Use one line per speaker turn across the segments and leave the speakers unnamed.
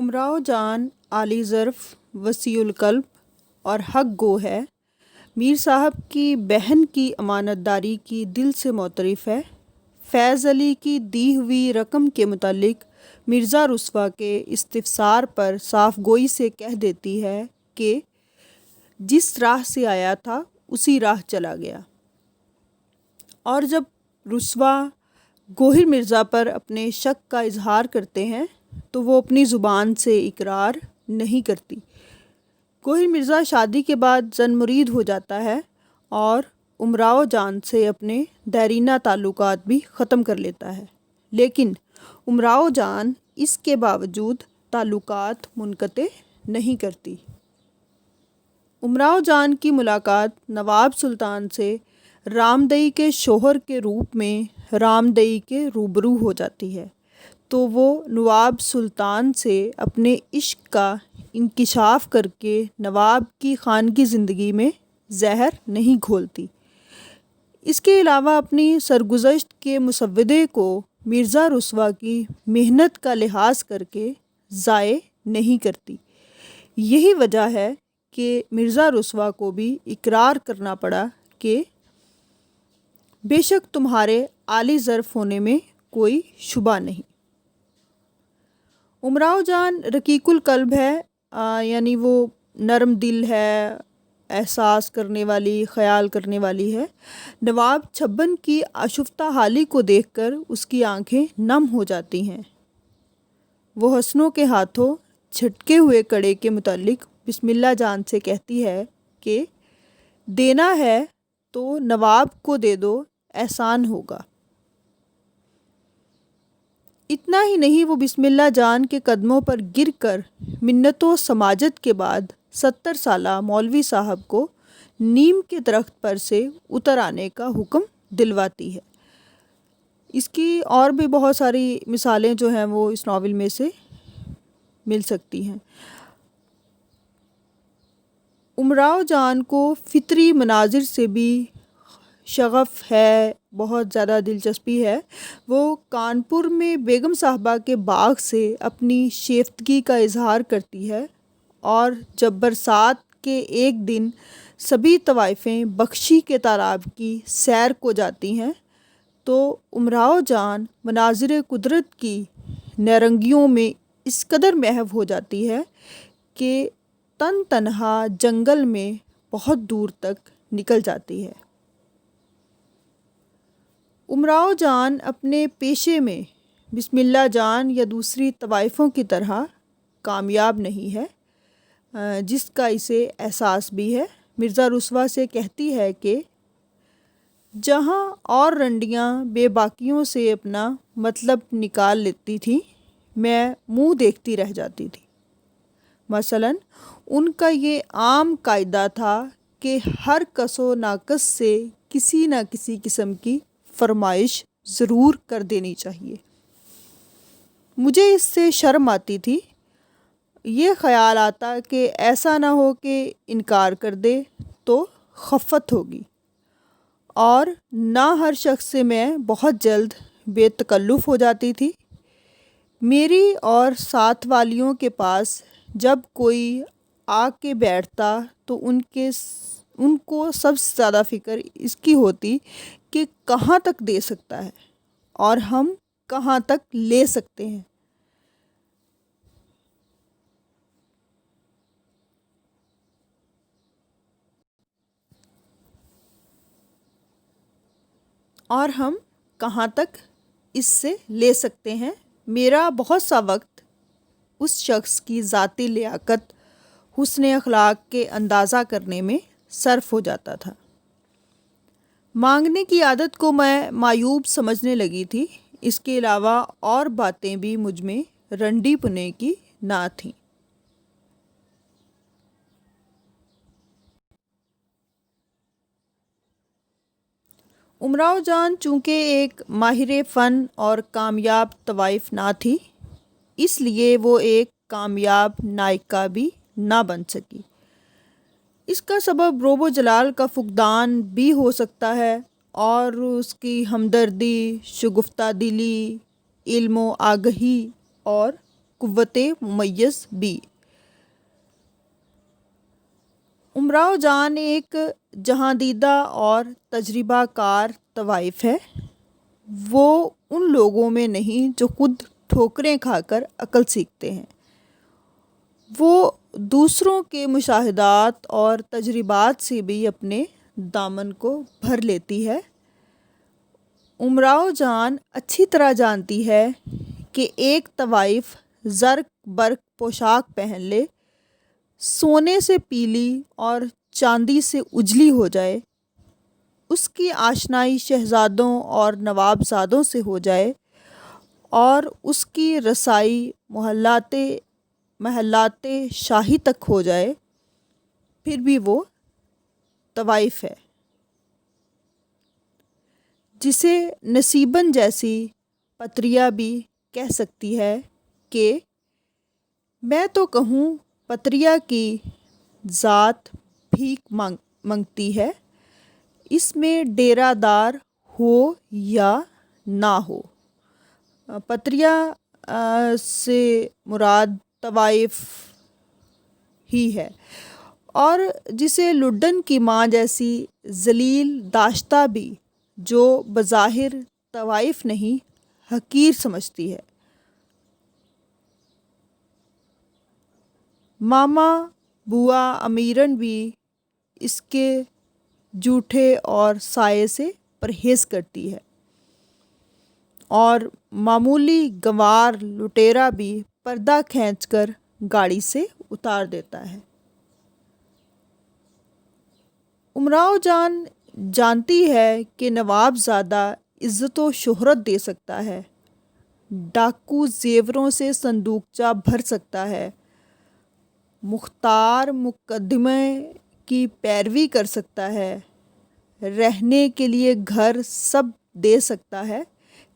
امراؤ جان عالی ظرف، وسیع القلب اور حق گو ہے۔ میر صاحب کی بہن کی امانت داری کی دل سے معترف ہے۔ فیض علی کی دی ہوئی رقم کے متعلق مرزا رسوا کے استفسار پر صاف گوئی سے کہہ دیتی ہے کہ جس راہ سے آیا تھا اسی راہ چلا گیا۔ اور جب رسوا گوہر مرزا پر اپنے شک کا اظہار کرتے ہیں تو وہ اپنی زبان سے اقرار نہیں کرتی۔ گوہر مرزا شادی کے بعد زن مرید ہو جاتا ہے اور امراؤ جان سے اپنے دیرینہ تعلقات بھی ختم کر لیتا ہے، لیکن امراؤ جان اس کے باوجود تعلقات منقطع نہیں کرتی۔ امراؤ جان کی ملاقات نواب سلطان سے رامدئی کے شوہر کے روپ میں رامدئی کے روبرو ہو جاتی ہے تو وہ نواب سلطان سے اپنے عشق کا انکشاف کر کے نواب کی خانگی زندگی میں زہر نہیں گھولتی۔ اس کے علاوہ اپنی سرگزشت کے مسودے کو مرزا رسوا کی محنت کا لحاظ کر کے ضائع نہیں کرتی۔ یہی وجہ ہے کہ مرزا رسوا کو بھی اقرار کرنا پڑا کہ بے شک تمہارے عالی ظرف ہونے میں کوئی شبہ نہیں۔ امراؤ جان رقیق القلب ہے، یعنی وہ نرم دل ہے، احساس کرنے والی، خیال کرنے والی ہے۔ نواب چھبن کی آشفتہ حالی کو دیکھ کر اس کی آنکھیں نم ہو جاتی ہیں۔ وہ حسنوں کے ہاتھوں جھٹکے ہوئے کڑے کے متعلق بسم اللہ جان سے کہتی ہے کہ دینا ہے تو نواب کو دے دو، احسان ہوگا۔ اتنا ہی نہیں، وہ بسم اللہ جان کے قدموں پر گر کر منت و سماجت کے بعد 70 سالہ مولوی صاحب کو نیم کے درخت پر سے اتر آنے کا حکم دلواتی ہے۔ اس کی اور بھی بہت ساری مثالیں جو ہیں وہ اس ناول میں سے مل سکتی ہیں۔ امراؤ جان کو فطری مناظر سے بھی شغف ہے، بہت زیادہ دلچسپی ہے۔ وہ کانپور میں بیگم صاحبہ کے باغ سے اپنی شیفتگی کا اظہار کرتی ہے، اور جب برسات کے ایک دن سبھی طوائفیں بخشی کے تالاب کی سیر کو جاتی ہیں تو امراؤ جان مناظر قدرت کی نیرنگیوں میں اس قدر محو ہو جاتی ہے کہ تن تنہا جنگل میں بہت دور تک نکل جاتی ہے۔ امراؤ جان اپنے پیشے میں بسم اللہ جان یا دوسری طوائفوں کی طرح کامیاب نہیں ہے، جس کا اسے احساس بھی ہے۔ مرزا رسوا سے کہتی ہے کہ جہاں اور رنڈیاں بے باکیوں سے اپنا مطلب نکال لیتی تھیں، میں منہ دیکھتی رہ جاتی تھی۔ مثلاً ان کا یہ عام قاعدہ تھا کہ ہر کس و ناقص سے کسی نہ کسی قسم کی فرمائش ضرور کر دینی چاہیے۔ مجھے اس سے شرم آتی تھی، یہ خیال آتا کہ ایسا نہ ہو کہ انکار کر دے تو خفت ہوگی، اور نہ ہر شخص سے میں بہت جلد بے تکلف ہو جاتی تھی۔ میری اور ساتھ والیوں کے پاس جب کوئی آ کے بیٹھتا تو ان کو سب سے زیادہ فکر اس کی ہوتی کہ کہاں تک دے سکتا ہے اور ہم کہاں تک لے سکتے ہیں۔ اور ہم کہاں تک اس سے لے سکتے ہیں۔ میرا بہت سا وقت اس شخص کی ذاتی لیاقت، حسن اخلاق کے اندازہ کرنے میں صرف ہو جاتا تھا۔ مانگنے کی عادت کو میں معیوب سمجھنے لگی تھی۔ اس کے علاوہ اور باتیں بھی مجھ میں رنڈی پنے کی نہ تھیں۔ امراؤ جان چونکہ ایک ماہر فن اور کامیاب طوائف نہ تھی، اس لیے وہ ایک کامیاب نائکہ بھی نہ بن سکی۔ اس کا سبب روب و جلال کا فقدان بھی ہو سکتا ہے، اور اس کی ہمدردی، شگفتہ دلی، علم و آگہی اور قوت ممیز بھی۔ امراؤ جان ایک جہاں دیدہ اور تجربہ کار طوائف ہے۔ وہ ان لوگوں میں نہیں جو خود ٹھوکریں کھا کر عقل سیکھتے ہیں۔ وہ دوسروں کے مشاہدات اور تجربات سے بھی اپنے دامن کو بھر لیتی ہے۔ امراؤ جان اچھی طرح جانتی ہے کہ ایک طوائف زرق برق پوشاک پہن لے، سونے سے پیلی اور چاندی سے اجلی ہو جائے، اس کی آشنائی شہزادوں اور نواب زادوں سے ہو جائے اور اس کی رسائی محلات شاہی تک ہو جائے، پھر بھی وہ طوائف ہے، جسے نصیباً جیسی پتریا بھی کہہ سکتی ہے کہ میں تو کہوں پتریا کی ذات بھیک مانگتی ہے، اس میں ڈیرہ دار ہو یا نہ ہو۔ پتریا سے مراد طوائف ہی ہے، اور جسے لڈن کی ماں جیسی ذلیل داشتہ بھی جو بظاہر طوائف نہیں حقیر سمجھتی ہے۔ ماما بوا امیرن بھی اس کے جھوٹے اور سائے سے پرہیز کرتی ہے، اور معمولی گنوار لٹیرا بھی پردہ کھینچ کر گاڑی سے اتار دیتا ہے۔ امراؤ جان جانتی ہے کہ نواب زادہ عزت و شہرت دے سکتا ہے، ڈاکو زیوروں سے صندوقچہ بھر سکتا ہے، مختار مقدمے کی پیروی کر سکتا ہے، رہنے کے لیے گھر سب دے سکتا ہے،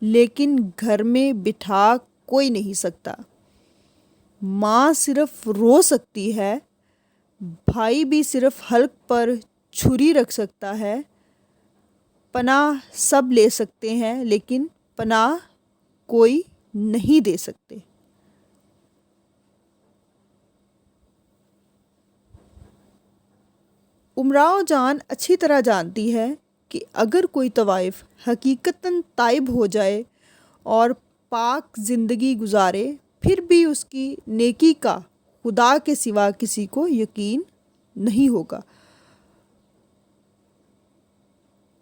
لیکن گھر میں بٹھا کوئی نہیں سکتا۔ ماں صرف رو سکتی ہے، بھائی بھی صرف حلق پر چھری رکھ سکتا ہے، پناہ سب لے سکتے ہیں لیکن پناہ کوئی نہیں دے سکتے۔ امراؤ جان اچھی طرح جانتی ہے کہ اگر کوئی طوائف حقیقتاً تائب ہو جائے اور پاک زندگی گزارے، پھر بھی اس کی نیکی کا خدا کے سوا کسی کو یقین نہیں ہوگا۔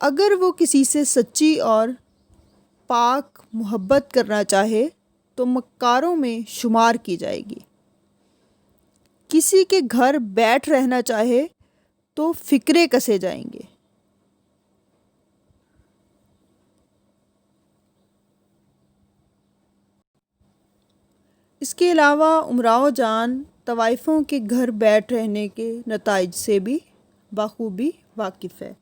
اگر وہ کسی سے سچی اور پاک محبت کرنا چاہے تو مکاروں میں شمار کی جائے گی۔ کسی کے گھر بیٹھ رہنا چاہے تو فکرے کسے جائیں گے۔ اس کے علاوہ امراؤ جان طوائفوں کے گھر بیٹھ رہنے کے نتائج سے بھی بخوبی واقف ہے۔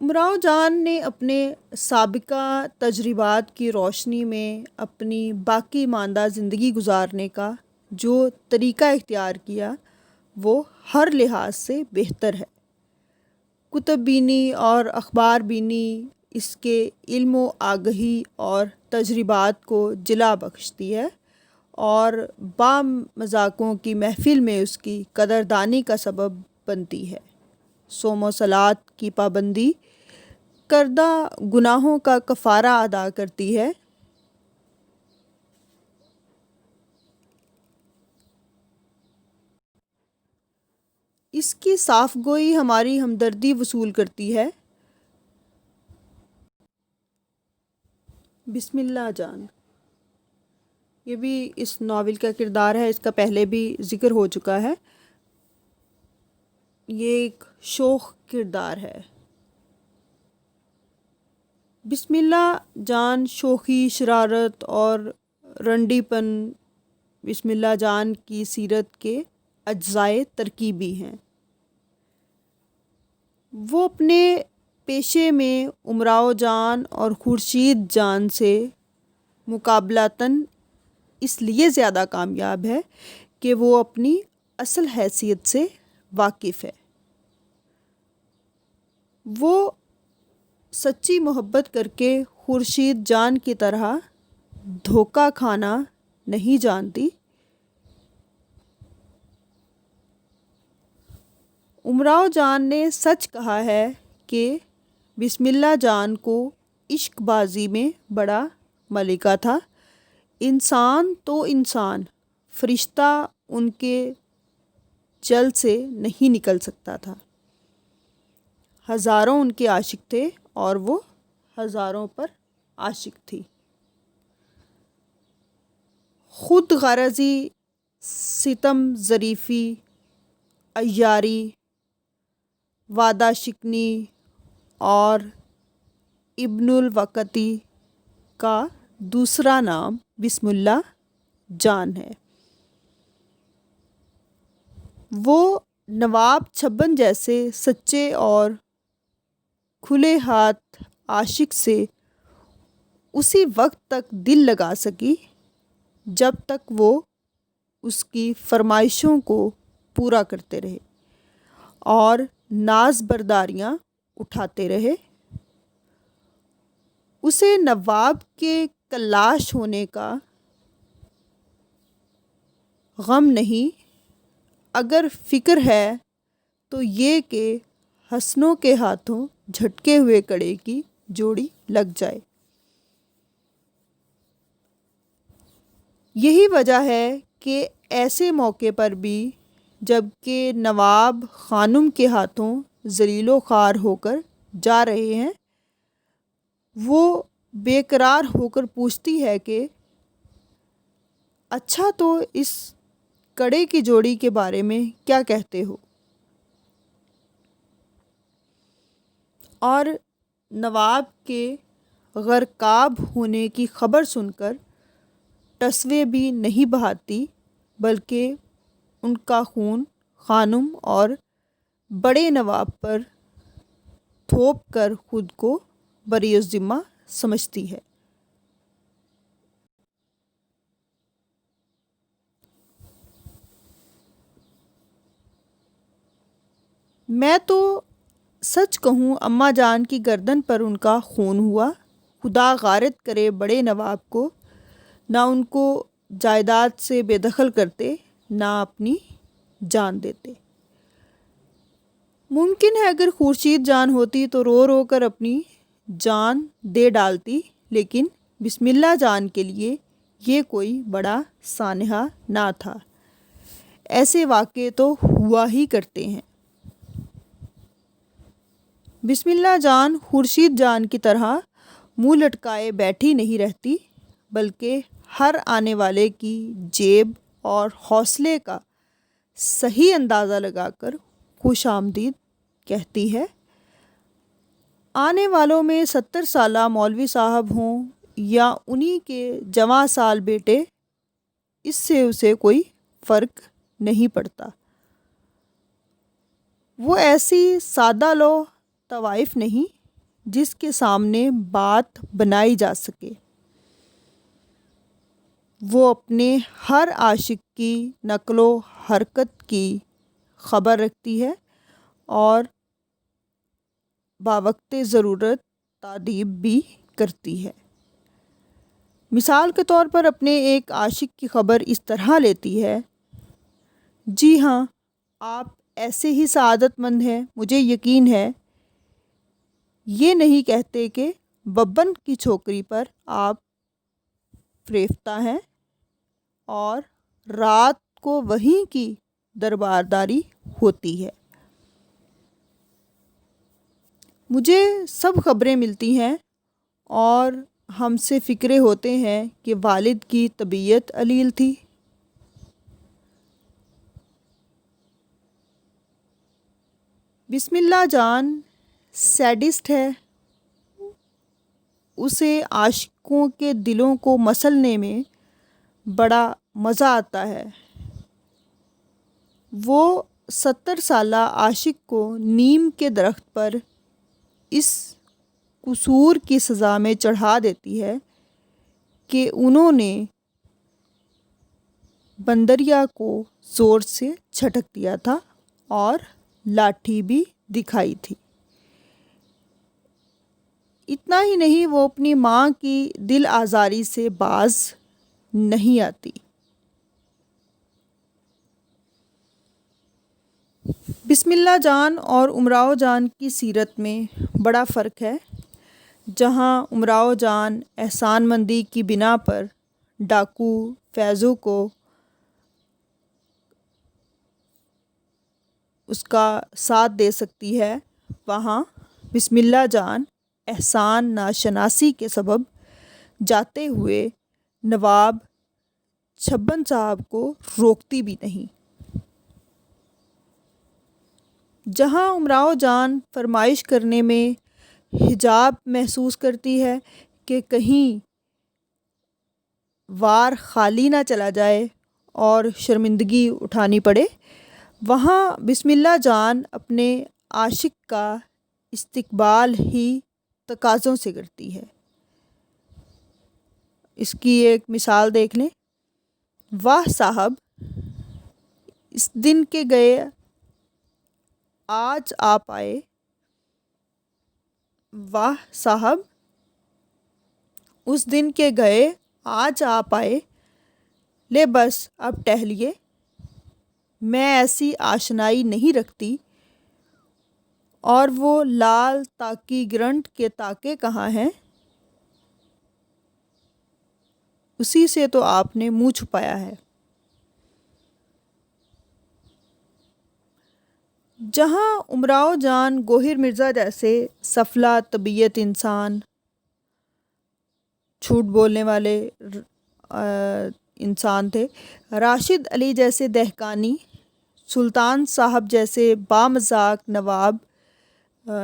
امراؤ جان نے اپنے سابقہ تجربات کی روشنی میں اپنی باقی ماندہ زندگی گزارنے کا جو طریقہ اختیار کیا وہ ہر لحاظ سے بہتر ہے۔ کتب بینی اور اخبار بینی اس کے علم و آگہی اور تجربات کو جلا بخشتی ہے اور مذاقوں کی محفل میں اس کی قدردانی کا سبب بنتی ہے۔ صوم و صلوات کی پابندی کردہ گناہوں کا کفارہ ادا کرتی ہے۔ اس کی صاف گوئی ہماری ہمدردی وصول کرتی ہے۔ بسم اللہ جان یہ بھی اس ناول کا کردار ہے، اس کا پہلے بھی ذکر ہو چکا ہے۔ یہ ایک شوخ کردار ہے۔ بسم اللہ جان شوخی، شرارت اور رنڈی پن بسم اللہ جان کی سیرت کے اجزائے ترکیبی ہیں۔ وہ اپنے پیشے میں امراؤ جان اور خورشید جان سے مقابلتاً اس لیے زیادہ کامیاب ہے کہ وہ اپنی اصل حیثیت سے واقف ہے۔ وہ سچی محبت کر کے خورشید جان کی طرح دھوکہ کھانا نہیں جانتی۔ امراؤ جان نے سچ کہا ہے کہ بسم اللہ جان کو عشق بازی میں بڑا ملکہ تھا۔ انسان تو انسان، فرشتہ ان کے جل سے نہیں نکل سکتا تھا۔ ہزاروں ان کے عاشق تھے اور وہ ہزاروں پر عاشق تھی۔ خود غرضی، ستم ظریفی، عیاری، وعدہ شکنی اور ابن الوقتی کا دوسرا نام بسم اللہ جان ہے۔ وہ نواب چھبن جیسے سچے اور کھلے ہاتھ عاشق سے اسی وقت تک دل لگا سکی جب تک وہ اس کی فرمائشوں کو پورا کرتے رہے اور ناز برداریاں اٹھاتے رہے۔ اسے نواب کے کلاش ہونے کا غم نہیں، اگر فکر ہے تو یہ کہ حسنوں کے ہاتھوں جھٹکے ہوئے کڑے کی جوڑی لگ جائے۔ یہی وجہ ہے کہ ایسے موقع پر بھی جب کہ نواب خانم کے ہاتھوں ذلیل و خوار ہو کر جا رہے ہیں، وہ بے قرار ہو کر پوچھتی ہے کہ اچھا تو اس کڑے کی جوڑی کے بارے میں کیا کہتے ہو؟ اور نواب کے غرقاب ہونے کی خبر سن کر ٹسوے بھی نہیں بہاتی، بلکہ ان کا خون خانم اور بڑے نواب پر تھوپ کر خود کو بری الذمہ سمجھتی ہے۔ میں تو سچ کہوں اماں جان کی گردن پر ان کا خون ہوا، خدا غارت کرے بڑے نواب کو نہ ان کو جائیداد سے بے دخل کرتے نہ اپنی جان دیتے۔ ممکن ہے اگر خورشید جان ہوتی تو رو رو کر اپنی جان دے ڈالتی، لیکن بسم اللہ جان کے لیے یہ کوئی بڑا سانحہ نہ تھا۔ ایسے واقعے تو ہوا ہی کرتے ہیں۔ بسم اللہ جان خورشید جان کی طرح منہ لٹکائے بیٹھی نہیں رہتی، بلکہ ہر آنے والے کی جیب اور حوصلے کا صحیح اندازہ لگا کر خوش آمدید کہتی ہے۔ آنے والوں میں 70 سالہ مولوی صاحب ہوں یا انہی کے جواں سال بیٹے، اس سے اسے کوئی فرق نہیں پڑتا۔ وہ ایسی سادہ لو طوائف نہیں جس کے سامنے بات بنائی جا سکے۔ وہ اپنے ہر عاشق کی نقل و حرکت کی خبر رکھتی ہے اور باوقت ضرورت تادیب بھی کرتی ہے۔ مثال کے طور پر اپنے ایک عاشق کی خبر اس طرح لیتی ہے: جی ہاں، آپ ایسے ہی سعادت مند ہیں، مجھے یقین ہے۔ یہ نہیں کہتے کہ ببن کی چھوکری پر آپ فریفتہ ہیں اور رات کو وہیں کی دربارداری ہوتی ہے۔ مجھے سب خبریں ملتی ہیں اور ہم سے فکرے ہوتے ہیں کہ والد کی طبیعت علیل تھی۔ بسم اللہ جان سیڈسٹ ہے، اسے عاشقوں کے دلوں کو مسلنے میں بڑا مزہ آتا ہے۔ وہ 70 سالہ عاشق کو نیم کے درخت پر اس قصور کی سزا میں چڑھا دیتی ہے کہ انہوں نے بندریا کو زور سے جھٹک دیا تھا اور لاٹھی بھی دکھائی تھی۔ اتنا ہی نہیں، وہ اپنی ماں کی دل آزاری سے باز نہیں آتی۔ بسم اللہ جان اور امراؤ جان کی سیرت میں بڑا فرق ہے۔ جہاں امراؤ جان احسان مندی کی بنا پر ڈاکو فیضو کو اس کا ساتھ دے سکتی ہے، وہاں بسم اللہ جان احسان ناشناسی کے سبب جاتے ہوئے نواب چھبن صاحب کو روکتی بھی نہیں۔ جہاں امراؤ جان فرمائش کرنے میں حجاب محسوس کرتی ہے کہ کہیں وار خالی نہ چلا جائے اور شرمندگی اٹھانی پڑے، وہاں بسم اللہ جان اپنے عاشق کا استقبال ہی تقاضوں سے کرتی ہے۔ اس کی ایک مثال دیکھ لیں۔ واہ صاحب اس دن کے گئے آج آپ آئے، واہ صاحب اس دن کے گئے آج آپ آئے، لے بس اب ٹہلیے، میں ایسی آشنائی نہیں رکھتی۔ اور وہ لال تاکی گرنٹ کے تاکے کہاں ہیں، اسی سے تو آپ نے منہ چھپایا ہے۔ جہاں امراؤ جان گوہر مرزا جیسے سفلہ طبیعت انسان، جھوٹ بولنے والے انسان تھے، راشد علی جیسے دہقانی، سلطان صاحب جیسے بامذاق نواب،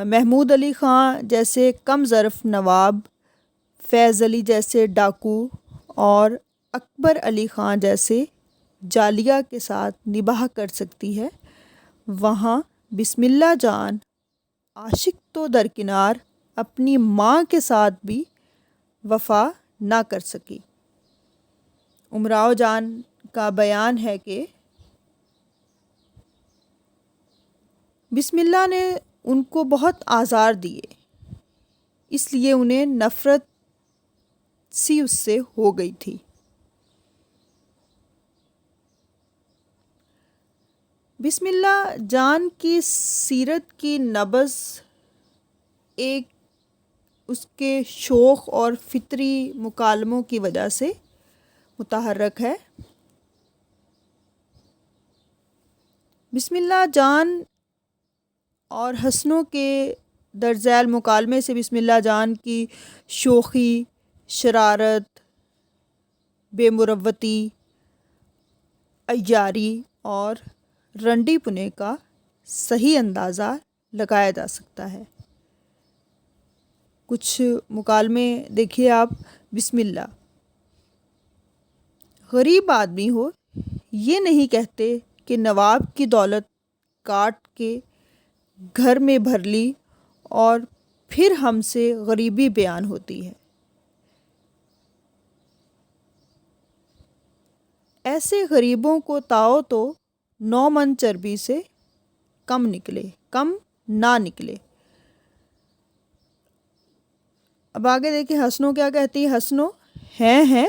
محمود علی خان جیسے کم ظرف نواب، فیض علی جیسے ڈاکو اور اکبر علی خان جیسے جالیہ کے ساتھ نباہ کر سکتی ہے، وہاں بسم اللہ جان عاشق تو درکنار اپنی ماں کے ساتھ بھی وفا نہ کر سکی۔ امراؤ جان کا بیان ہے کہ بسم اللہ نے ان کو بہت آزار دیے، اس لیے انہیں نفرت سی اس سے ہو گئی تھی۔ بسم اللہ جان کی سیرت کی نبض ایک اس کے شوق اور فطری مکالموں کی وجہ سے متحرک ہے۔ بسم اللہ جان اور حسنوں کے درج ذیل مکالمے سے بسم اللہ جان کی شوخی، شرارت، بے مروتی، عیاری اور رنڈی پنے کا صحیح اندازہ لگایا جا سکتا ہے۔ کچھ مکالمے دیکھیے آپ۔ بسم اللہ: غریب آدمی ہو، یہ نہیں کہتے کہ نواب کی دولت کاٹ کے گھر میں بھر لی اور پھر ہم سے غریبی بیان ہوتی ہے۔ ایسے غریبوں کو تاؤ تو 9 من چربی سے کم نہ نکلے۔ اب آگے دیکھیں حسنوں کیا کہتی ہے۔ حسنوں: ہیں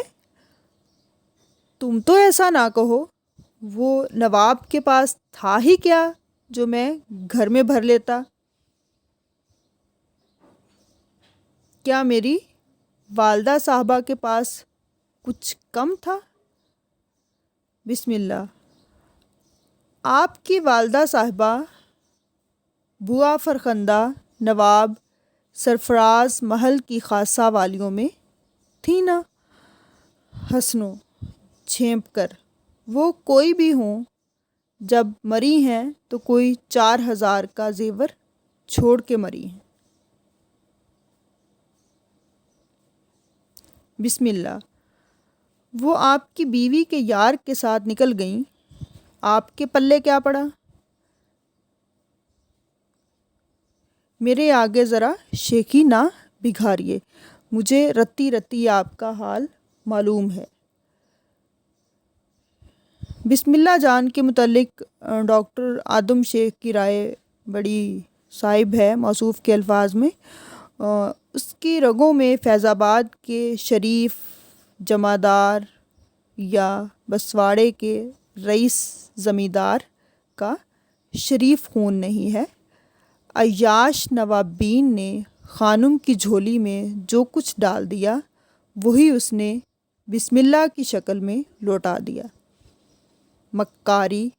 تم تو ایسا نہ کہو، وہ نواب کے پاس تھا ہی کیا جو میں گھر میں بھر لیتا؟ کیا میری والدہ صاحبہ کے پاس کچھ کم تھا؟ بسم اللہ: آپ کی والدہ صاحبہ بوا فرخندہ نواب سرفراز محل کی خاصہ والیوں میں تھی نا؟ حسنوں جھینپ کر: وہ کوئی بھی ہوں، جب مری ہیں تو کوئی 4000 کا زیور چھوڑ کے مری ہیں۔ بسم اللہ: وہ آپ کی بیوی کے یار کے ساتھ نکل گئیں، آپ کے پلے کیا پڑا؟ میرے آگے ذرا شیخی نہ بگھاریے، مجھے رتی رتی آپ کا حال معلوم ہے۔ بسم اللہ جان کے متعلق ڈاکٹر آدم شیخ کی رائے بڑی صائب ہے موصوف کے الفاظ میں۔ اس کی رگوں میں فیض آباد کے شریف جمعدار یا بسواڑے کے رئیس زمیندار کا شریف خون نہیں ہے۔ عیاش نوابین نے خانم کی جھولی میں جو کچھ ڈال دیا وہی اس نے بسم اللہ کی شکل میں لوٹا دیا۔ مکاری،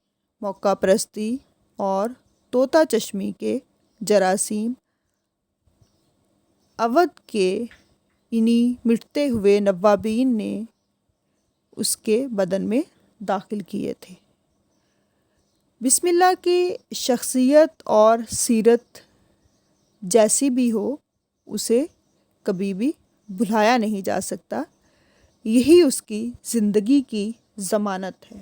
موقع پرستی اور طوطا چشمی کے جراثیم اودھ کے انہی مٹتے ہوئے نوابین نے اس کے بدن میں داخل کیے تھے۔ بسم اللہ کی شخصیت اور سیرت جیسی بھی ہو اسے کبھی بھی بھلایا نہیں جا سکتا، یہی اس کی زندگی کی ضمانت ہے۔